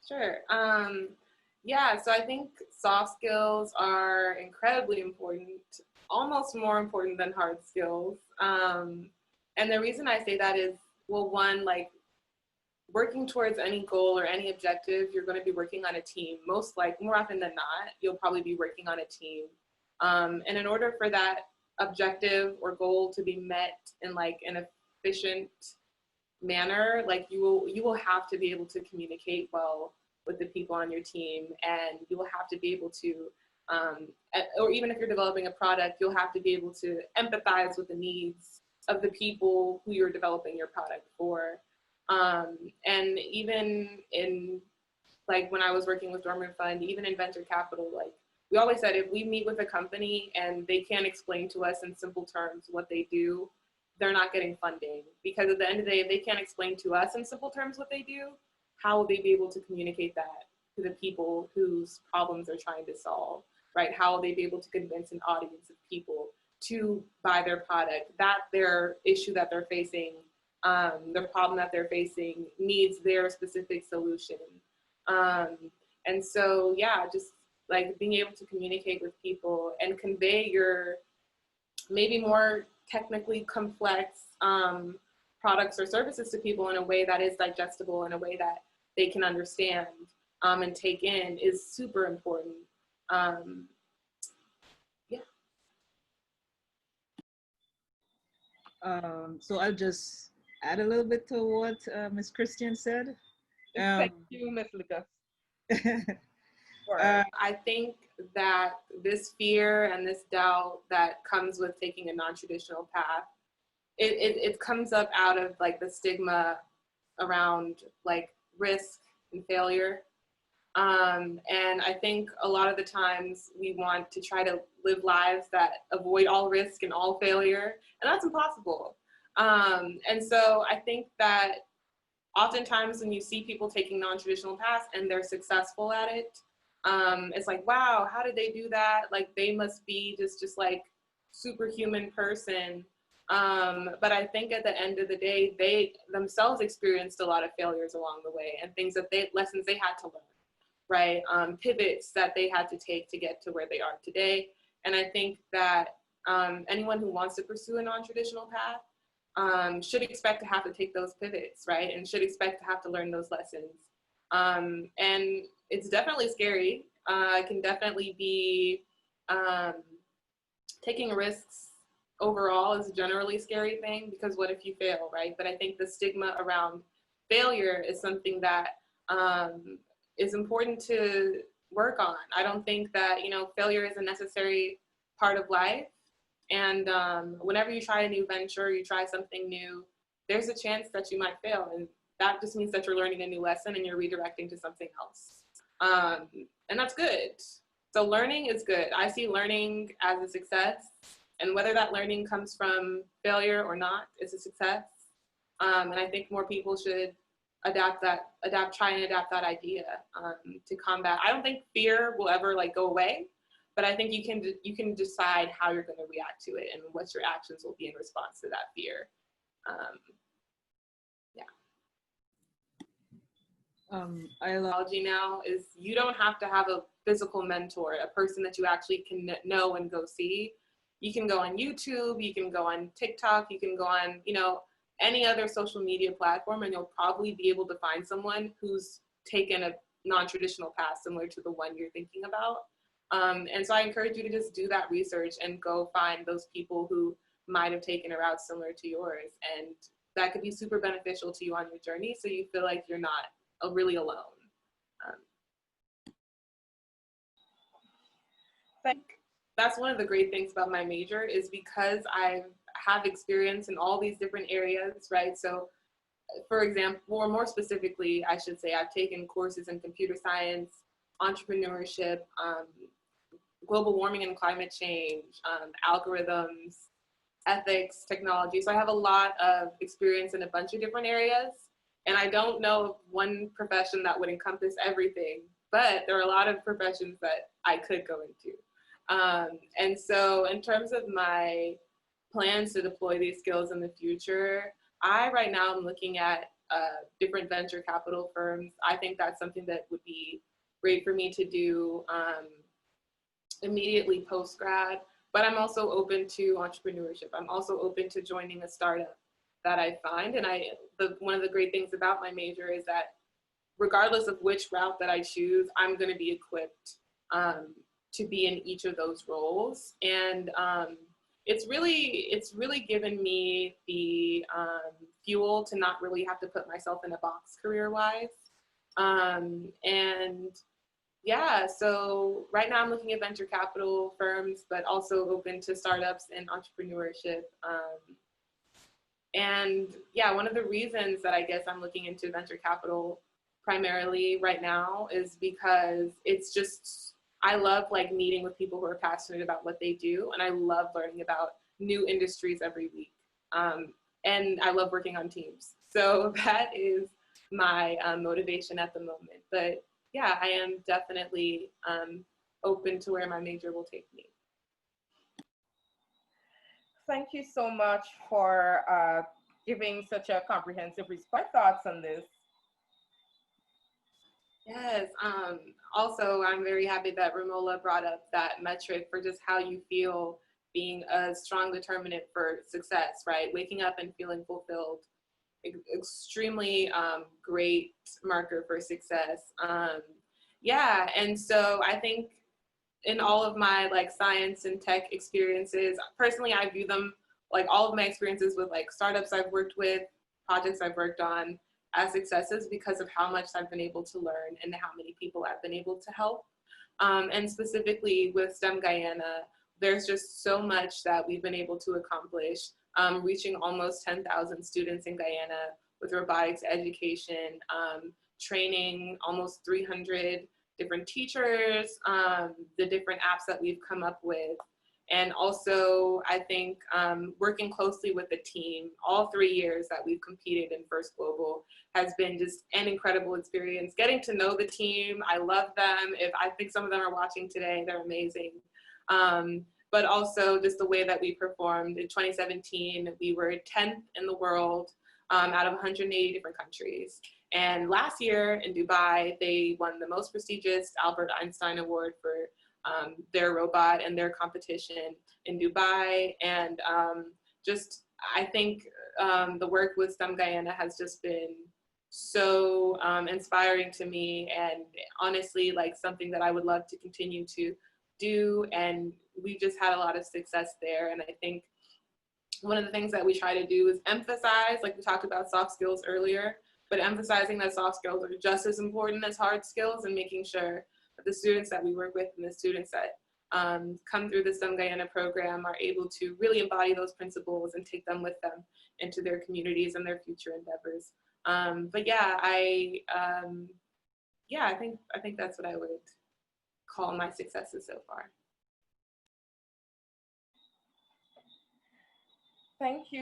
Sure. Yeah, so I think soft skills are incredibly important, almost more important than hard skills. And the reason I say that is, well, one, like working towards any goal or any objective, you're going to be working on a team. More often than not, you'll probably be working on a team. And in order for that objective or goal to be met in like an efficient manner, like you will have to be able to communicate well with the people on your team, and you will have to be able to or even if you're developing a product, you'll have to be able to empathize with the needs of the people who you're developing your product for. And even in like when I was working with Dormant Fund, even in venture capital, like we always said, if we meet with a company and they can't explain to us in simple terms what they do, they're not getting funding. Because at the end of the day, if they can't explain to us in simple terms what they do, how will they be able to communicate that to the people whose problems they're trying to solve, right? How will they be able to convince an audience of people to buy their product, that their issue that they're facing, the problem that they're facing needs their specific solution. And so, yeah, just like being able to communicate with people and convey your maybe more technically complex products or services to people in a way that is digestible, in a way that they can understand and take in is super important. Yeah. So I'll just add a little bit to what Ms. Christian said. Thank you, Ms. Lucas. I think that this fear and this doubt that comes with taking a non-traditional path, it comes up out of like the stigma around like risk and failure. And I think a lot of the times we want to try to live lives that avoid all risk and all failure, and that's impossible. And so I think that oftentimes when you see people taking non-traditional paths and they're successful at it, it's like, wow, how did they do that? Like they must be just like superhuman person. But I think at the end of the day, they themselves experienced a lot of failures along the way and things that lessons they had to learn, right? Pivots that they had to take to get to where they are today. And I think that anyone who wants to pursue a non-traditional path should expect to have to take those pivots, right? And should expect to have to learn those lessons. And it's definitely scary. It can definitely be taking risks overall is generally a scary thing, because what if you fail, right? But I think the stigma around failure is something that is important to work on. I don't think that, failure is a necessary part of life. And whenever you try a new venture, you try something new, there's a chance that you might fail. And that just means that you're learning a new lesson and you're redirecting to something else. And that's good. So learning is good. I see learning as a success. And whether that learning comes from failure or not is a success. And I think more people should try and adapt that idea to combat. I don't think fear will ever like go away, but I think you can decide how you're going to react to it and what your actions will be in response to that fear. Technology now is you don't have to have a physical mentor, a person that you actually can know and go see. You can go on YouTube, you can go on TikTok, you can go on, any other social media platform, and you'll probably be able to find someone who's taken a non-traditional path similar to the one you're thinking about. And so I encourage you to just do that research and go find those people who might have taken a route similar to yours. And that could be super beneficial to you on your journey, so you feel like you're not really alone. I think that's one of the great things about my major, is because I have experience in all these different areas, right? So for example, or more specifically, I should say, I've taken courses in computer science, entrepreneurship, global warming and climate change, algorithms, ethics, technology. So I have a lot of experience in a bunch of different areas. And I don't know of one profession that would encompass everything, but there are a lot of professions that I could go into. And so in terms of my plans to deploy these skills in the future, I right now am looking at different venture capital firms. I think that's something that would be great for me to do immediately post-grad, but I'm also open to entrepreneurship. I'm also open to joining a startup that I find. And one of the great things about my major is that regardless of which route that I choose, I'm going to be equipped to be in each of those roles. And it's really given me the fuel to not really have to put myself in a box career-wise. And yeah, so right now I'm looking at venture capital firms, but also open to startups and entrepreneurship. And yeah, one of the reasons that I guess I'm looking into venture capital primarily right now is because it's just, I love like meeting with people who are passionate about what they do. And I love learning about new industries every week. And I love working on teams. So that is my motivation at the moment. But yeah, I am definitely open to where my major will take me. Thank you so much for giving such a comprehensive response. Thoughts on this? Yes. Also, I'm very happy that Romola brought up that metric for just how you feel being a strong determinant for success, right? Waking up and feeling fulfilled. Extremely great marker for success. Yeah, and so I think in all of my like science and tech experiences, personally, I view them like all of my experiences with like startups I've worked with, projects I've worked on as successes because of how much I've been able to learn and how many people I've been able to help. And specifically with STEM Guyana, there's just so much that we've been able to accomplish, reaching almost 10,000 students in Guyana with robotics education, training almost 300 different teachers, the different apps that we've come up with. And also, I think working closely with the team, all 3 years that we've competed in First Global has been just an incredible experience. Getting to know the team, I love them. I think some of them are watching today, they're amazing. But also just the way that we performed. In 2017, we were 10th in the world out of 180 different countries. And last year in Dubai, they won the most prestigious Albert Einstein Award for their robot and their competition in Dubai. And just, I think the work with STEM Guyana has just been so inspiring to me, and honestly, like something that I would love to continue to do. And we just had a lot of success there. And I think one of the things that we try to do is emphasize, like we talked about soft skills earlier, but emphasizing that soft skills are just as important as hard skills, and making sure that the students that we work with and the students that come through the STEM Guyana program are able to really embody those principles and take them with them into their communities and their future endeavors. But yeah, I think that's what I would call my successes so far. Thank you.